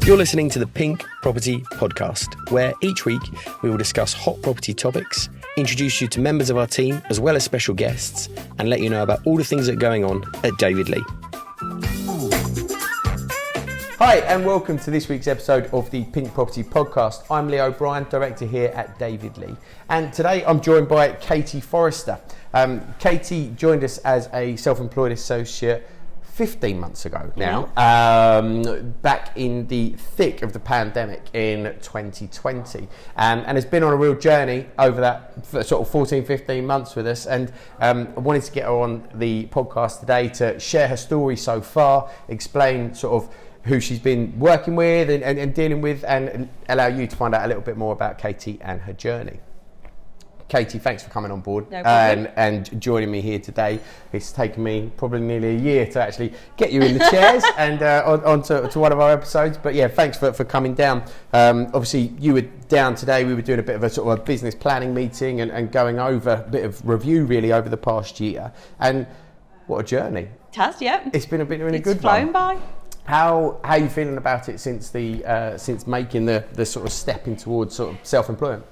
You're listening to the Pink Property Podcast, where each week we will discuss hot property topics, introduce you to members of our team as well as special guests, and let you know about all the things that are going on at David Lee. Hi, and welcome to this week's episode of the Pink Property Podcast. I'm Lee O'Brien, director here at David Lee. And today I'm joined by Katie Forrester. Katie joined us as a self-employed associate 15 months ago now, back in the thick of the pandemic in 2020, and has been on a real journey over that sort of 14, 15 months with us. And I wanted to get her on the podcast today to share her story so far, explain sort of who she's been working with and dealing with, and allow you to find out a little bit more about Katie and her journey. Katie, thanks for coming on board and joining me here today. It's taken me probably nearly a year to actually get you in the chairs and onto one of our episodes. But yeah, thanks for coming down. Obviously, you were down today. We were doing a bit of a sort of a business planning meeting and going over a bit of review really over the past year. And what a journey. It has, yeah. It's been a good one. It's flown by. How are you feeling about it since making the sort of stepping towards sort of self-employment?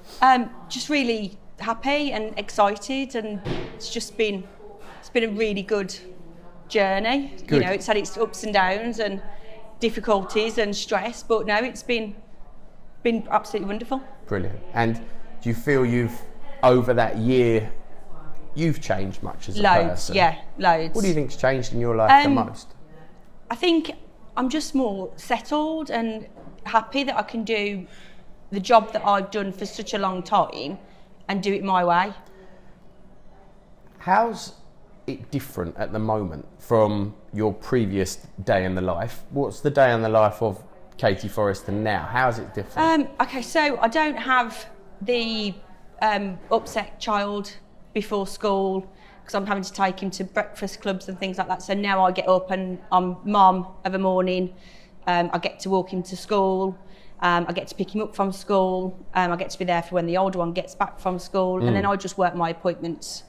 Just really happy and excited, and it's been a really good journey. Good. You know, it's had its ups and downs and difficulties and stress, but no, it's been absolutely wonderful. Brilliant. And do you feel over that year you've changed much as a person? Yeah, loads. What do you think's changed in your life the most? I think I'm just more settled and happy that I can do the job that I've done for such a long time and do it my way. How's it different at the moment from your previous day in the life? What's the day in the life of Katie Forrester now? How's it different? Okay, so I don't have the upset child before school because I'm having to take him to breakfast clubs and things like that. So now I get up and I'm mum of a morning. I get to walk him to school. I get to pick him up from school. I get to be there for when the older one gets back from school. And then I just work my appointments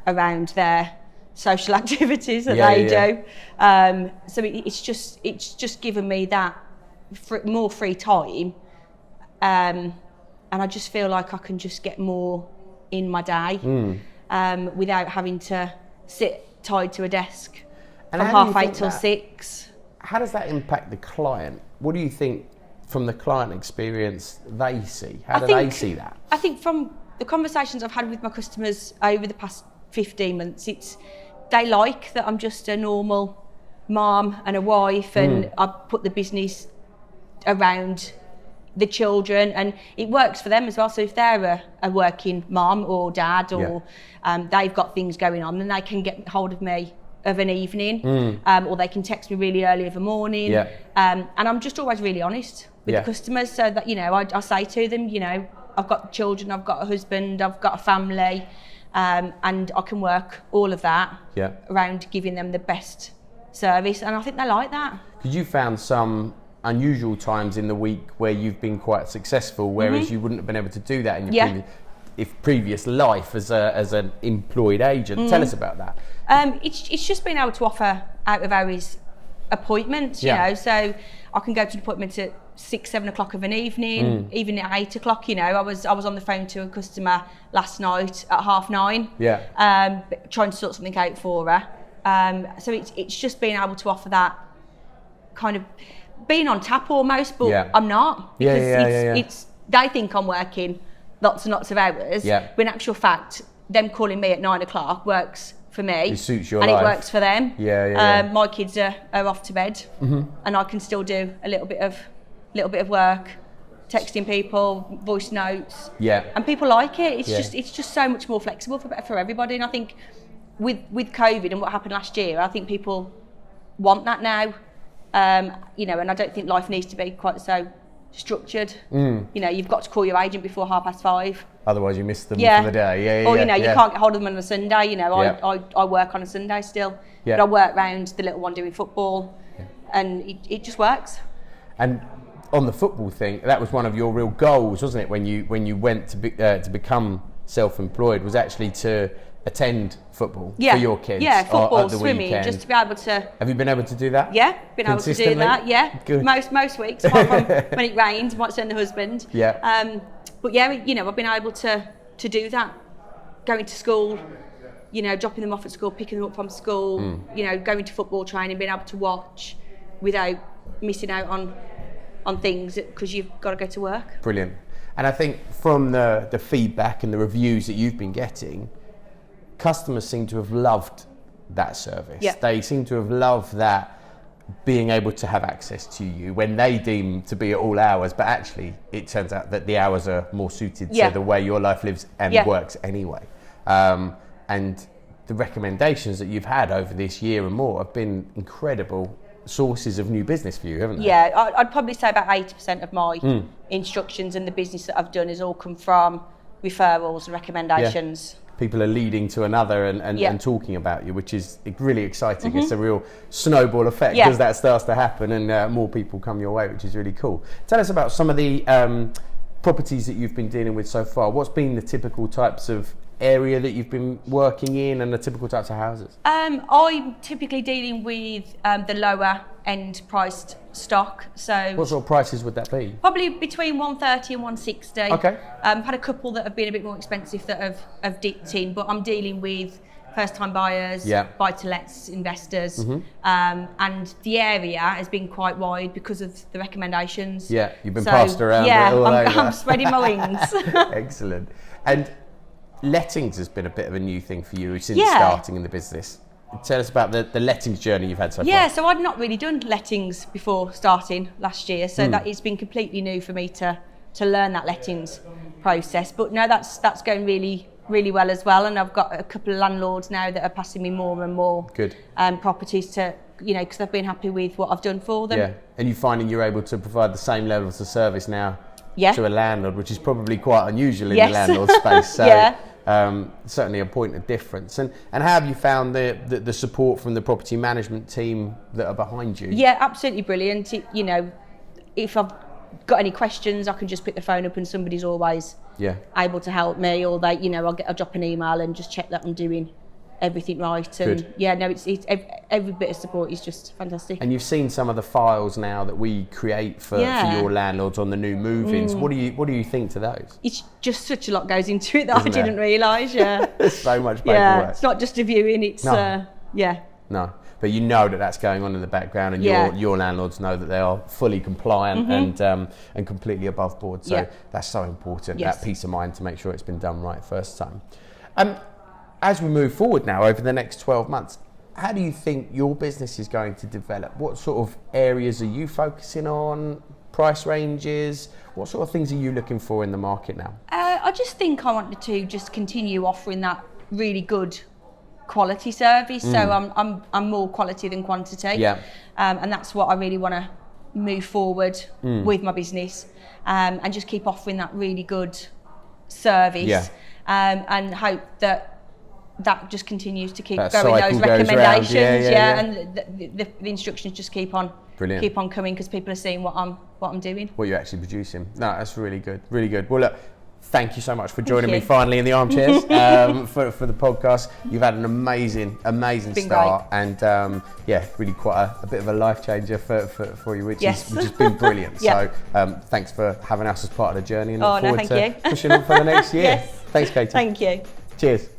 around their social activities that they do. So it's just given me that more free time. And I just feel like I can just get more in my day without having to sit tied to a desk from 8:30 till 6. How does that impact the client? What do you think from the client experience they see? How do they see that? I think from the conversations I've had with my customers over the past 15 months, they like that I'm just a normal mum and a wife, and I put the business around the children, and it works for them as well. So if they're a working mum or dad, or they've got things going on, then they can get hold of me of an evening, or they can text me really early of a morning. And I'm just always really honest with the customers, so that, you know, I say to them, you know, I've got children, I've got a husband, I've got a family, and I can work all of that around giving them the best service, and I think they like that. Because you found some unusual times in the week where you've been quite successful, whereas you wouldn't have been able to do that in your previous life as an employed agent. Tell us about that. It's just being able to offer out of hours appointments, you know, so I can go to an appointment at 6-7 o'clock of an evening, even at 8 o'clock. You know, I was on the phone to a customer last night at 9:30, trying to sort something out for her. So it's just being able to offer that kind of being on tap almost, but I'm not, because it's they think I'm working lots and lots of hours, but in actual fact, them calling me at 9 o'clock works for me. It suits your life. And it works for them. My kids are off to bed, and I can still do a little bit of work, texting people, voice notes. And people like it. It's just so much more flexible for everybody. And I think with COVID and what happened last year, I think people want that now. You know, and I don't think life needs to be quite so structured. You know, you've got to call your agent before 5:30. Otherwise you miss them for the day. Or, you know, you can't get hold of them on a Sunday. You know, I work on a Sunday still. But I work round the little one doing football. And it just works. And on the football thing, that was one of your real goals, wasn't it, when you went to become self-employed, was actually to attend football Yeah. for your kids. Yeah, football, at the swimming, weekend. just to be able to. Have you been able to do that? Yeah, been able to do Consistently? that. Yeah, Good. most weeks. Apart from when it rained, might send the husband. Yeah. But yeah, I've been able to do that. Going to school, dropping them off at school, picking them up from school. Going to football training, being able to watch without missing out on things because you've got to go to work. Brilliant. And I think from the feedback and the reviews that you've been getting, customers seem to have loved that service. Yeah. They seem to have loved that being able to have access to you when they deem to be at all hours, but actually it turns out that the hours are more suited to the way your life lives and works anyway. And the recommendations that you've had over this year and more have been incredible sources of new business for you, haven't they? Yeah, I'd probably say about 80% of my instructions and the business that I've done has all come from referrals and recommendations. People are leading to another and talking about you, which is really exciting. It's a real snowball effect because that starts to happen and more people come your way, which is really cool. Tell us about some of the properties that you've been dealing with so far. What's been the typical types of area that you've been working in and the typical types of houses? I'm typically dealing with the lower end priced stock. So what sort of prices would that be? Probably between 130 and 160. Okay. Had a couple that have been a bit more expensive that have dipped in, but I'm dealing with first time buyers, buy-to-lets, investors, and the area has been quite wide because of the recommendations. Yeah, you've been passed around. Yeah, I'm spreading my wings. Excellent. And lettings has been a bit of a new thing for you since starting in the business. Tell us about the lettings journey you've had so far. Yeah, so I'd not really done lettings before starting last year, so that it's been completely new for me to learn that lettings process. But no, that's going really, really well as well, and I've got a couple of landlords now that are passing me more and more properties to, because they've been happy with what I've done for them. Yeah, and you're finding you're able to provide the same levels of service now to a landlord, which is probably quite unusual in the landlord space. So certainly a point of difference. And how have you found the support from the property management team that are behind you? Yeah, absolutely brilliant. If I've got any questions, I can just pick the phone up and somebody's always able to help me, or I'll drop an email and just check that I'm doing everything right. And it's every bit of support is just fantastic. And you've seen some of the files now that we create for your landlords on the new move-ins. What do you think to those? It's just such a lot goes into it that I didn't realise. There's so much paperwork. Yeah, it's not just a viewing. It's No, but you know that that's going on in the background, and your landlords know that they are fully compliant and completely above board. So that's so important. That peace of mind to make sure it's been done right first time. As we move forward now over the next 12 months, how do you think your business is going to develop? What sort of areas are you focusing on? Price ranges? What sort of things are you looking for in the market now? I just think I wanted to just continue offering that really good quality service. So I'm more quality than quantity. And that's what I really want to move forward with my business, and just keep offering that really good service, and hope that just continues to keep that going, those recommendations, and the instructions just keep on coming because people are seeing what I'm doing. What you're actually producing. No, that's really good, really good. Well, look, thank you so much for joining me finally in the armchairs for the podcast. You've had an amazing start, and really quite a bit of a life changer for you, which has been brilliant. So thanks for having us as part of the journey, and look forward to pushing on for the next year. Thanks, Katie. Thank you. Cheers.